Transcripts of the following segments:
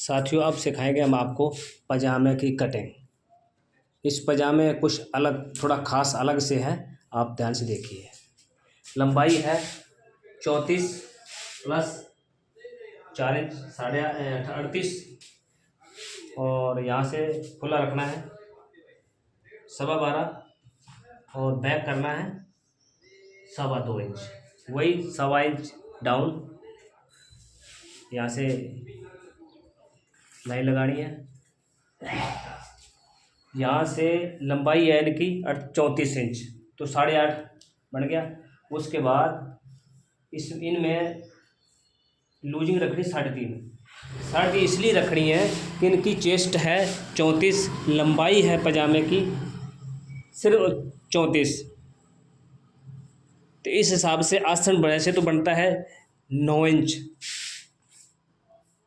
साथियों अब सिखाएंगे हम आपको पजामे की कटिंग। इस पजामे कुछ अलग थोड़ा ख़ास अलग से है, आप ध्यान से देखिए। लंबाई है 34 प्लस 4 इंच 38 और यहाँ से खुला रखना है 12.25 और बैक करना है 2.25 इंच, वही 1.25 इंच डाउन यहाँ से लाइन लगानी है। यहाँ से लंबाई है इनकी 34 इंच, तो 8.5 बन गया। उसके बाद इनमें लूजिंग रखनी 3.5 इसलिए रखनी है कि इनकी चेस्ट है 34, लंबाई है पजामे की सिर्फ 34, तो इस हिसाब से आसन वैसे तो बनता है 9 इंच,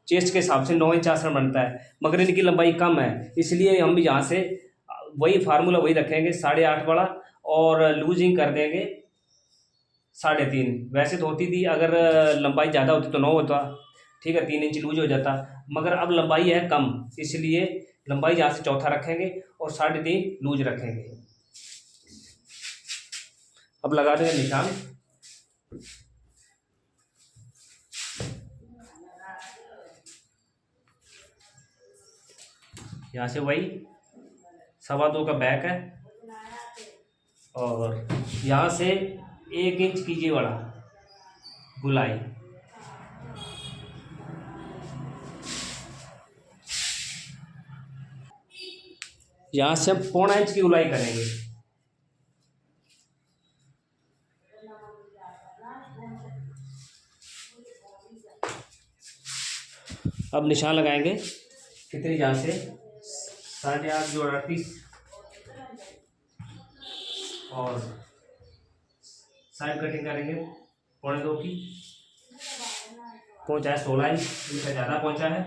चेस्ट के हिसाब से 9 इंच आसन बनता है, मगर इनकी लंबाई कम है, इसलिए हम यहाँ से वही फार्मूला वही रखेंगे 8.5 वाला और लूजिंग कर देंगे 3.5। वैसे तो होती थी अगर लंबाई ज़्यादा होती तो 9 होता, ठीक है, 3 इंच लूज हो जाता, मगर अब लंबाई है कम, इसलिए लंबाई यहाँ से चौथा रखेंगे और 3.5 लूज रखेंगे। अब लगा देंगे निशान। यहाँ से वही 2.25 का बैक है और यहाँ से 1 इंच कीजिए वाला गुलाई, यहाँ से हम 1.25 इंच की गुलाई करेंगे। अब निशान लगाएंगे कितनी, यहाँ से 8.5 जोड़ 38 और साइड कटिंग करेंगे 2.25 की, पहुँचा है 16 इंच, इनका ज़्यादा पहुँचा है।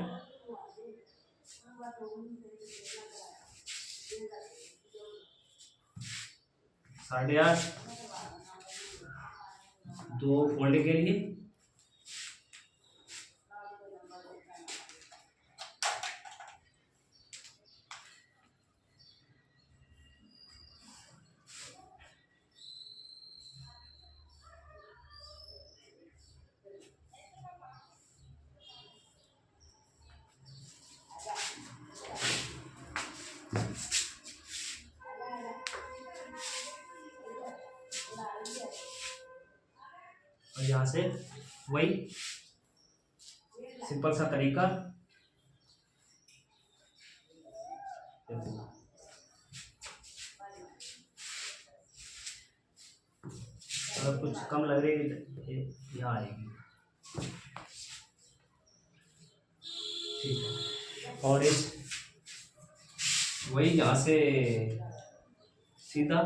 साढ़े 8 दो फोल्डिंग के लिए और यहाँ से वही सिंपल सा तरीका। अगर कुछ कम लग रही है यहाँ आएगी, ठीक है। और इस वही यहाँ से सीधा,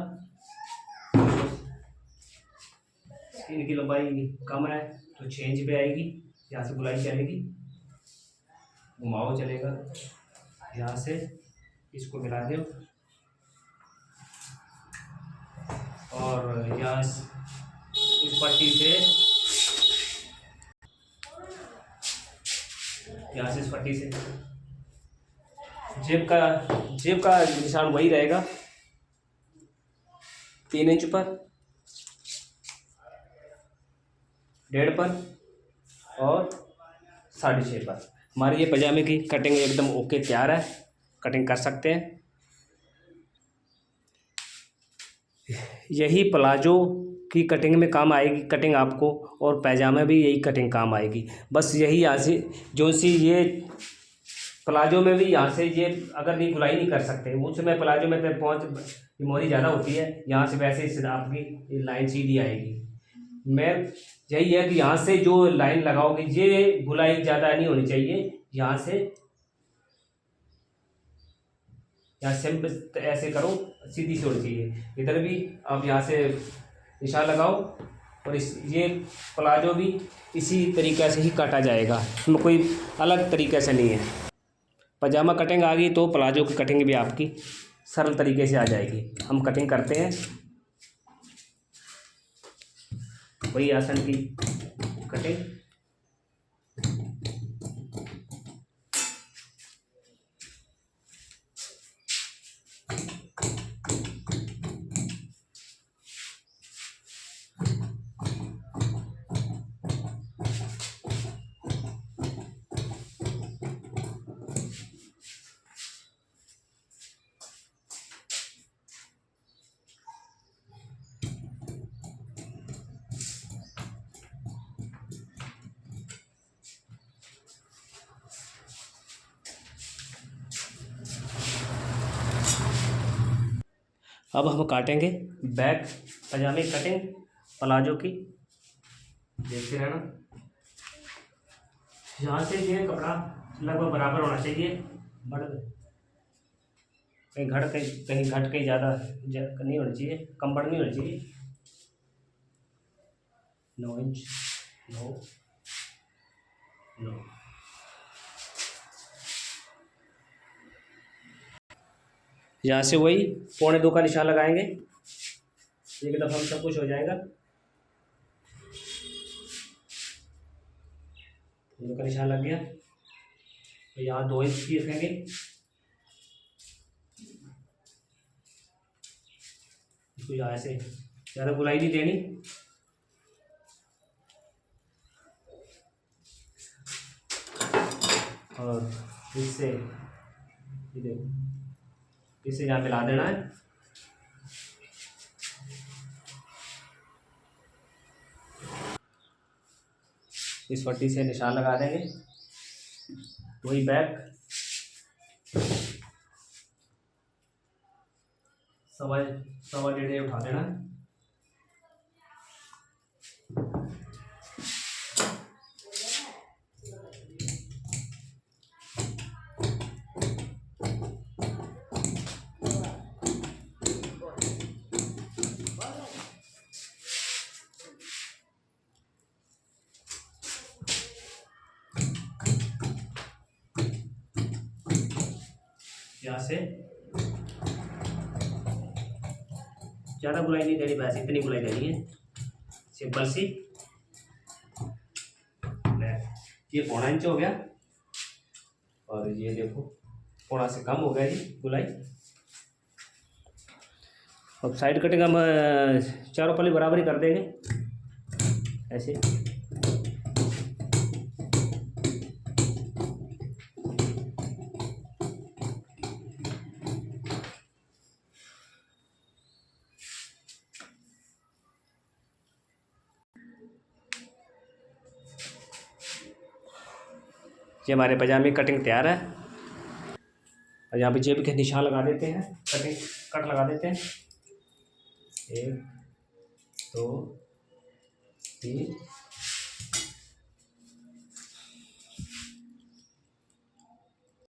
इनकी लंबाई कम है तो 6 इंच पे आएगी, यहाँ से गुलाई चलेगी, घुमाओ चलेगा, यहाँ से इसको मिला दो और यहाँ इस पट्टी से, यहाँ से इस पट्टी से जेब का निशान वही रहेगा 3 इंच पर, 1.5 पर और 6.5 पर। हमारी ये पजामे की कटिंग एकदम ओके तैयार है, कटिंग कर सकते हैं। यही प्लाजो की कटिंग में काम आएगी कटिंग आपको, और पैजामा भी यही कटिंग काम आएगी। बस यही यहाँ से जो सी ये प्लाजो में भी यहाँ से ये अगर नहीं गुलाई नहीं कर सकते, उस समय प्लाजो में पहुँच मोरी ज़्यादा होती है, यहाँ से वैसे आपकी लाइन सीधी आएगी। मैं यही है कि यहाँ से जो लाइन लगाओगे ये गुलाई ज़्यादा नहीं होनी चाहिए, यहाँ से ऐसे करो, सीधी सी होनी चाहिए। इधर भी आप यहाँ से निशान लगाओ और ये प्लाजो भी इसी तरीक़े से ही काटा जाएगा, इसमें कोई अलग तरीक़े से नहीं है। पजामा कटिंग आ गई तो प्लाजो की कटिंग भी आपकी सरल तरीके से आ जाएगी। हम कटिंग करते हैं वही आसन की कटिंग। अब हम काटेंगे बैक पजामे की कटिंग प्लाजो की। देखते रहना। यहाँ से ये कपड़ा लगभग बराबर होना चाहिए। बढ़ कहीं घट कहीं ज़्यादा नहीं होनी चाहिए, कम बढ़ नहीं होनी चाहिए। 9 इंच 9 9। यहाँ से वही 1.25 का निशान लगाएंगे। एक दफ़ा में सब कुछ हो जाएगा। 2 का निशान लग गया। तो यहाँ 2 इंच की रखेंगे। इसको यहाँ से ज़्यादा गुलाई नहीं देनी। और इससे इसे यहाँ मिला देना है। इस पट्टी से निशान लगा देंगे। वही बैक 1.25 उठा देना है। यहाँ से ज़्यादा गुलाई नहीं देनी, वैसे इतनी गुलाई देनी है सिंपल सी। ये 1.25 इंच हो गया और ये देखो 1.25 से कम हो गया जी गुलाई। अब साइड कटिंग हम चारों पल्ली बराबर ही कर देंगे ऐसे। ये हमारे पजामे की कटिंग तैयार है। और यहाँ पे जेब के निशान लगा देते हैं, कट लगा देते हैं। 1 2 3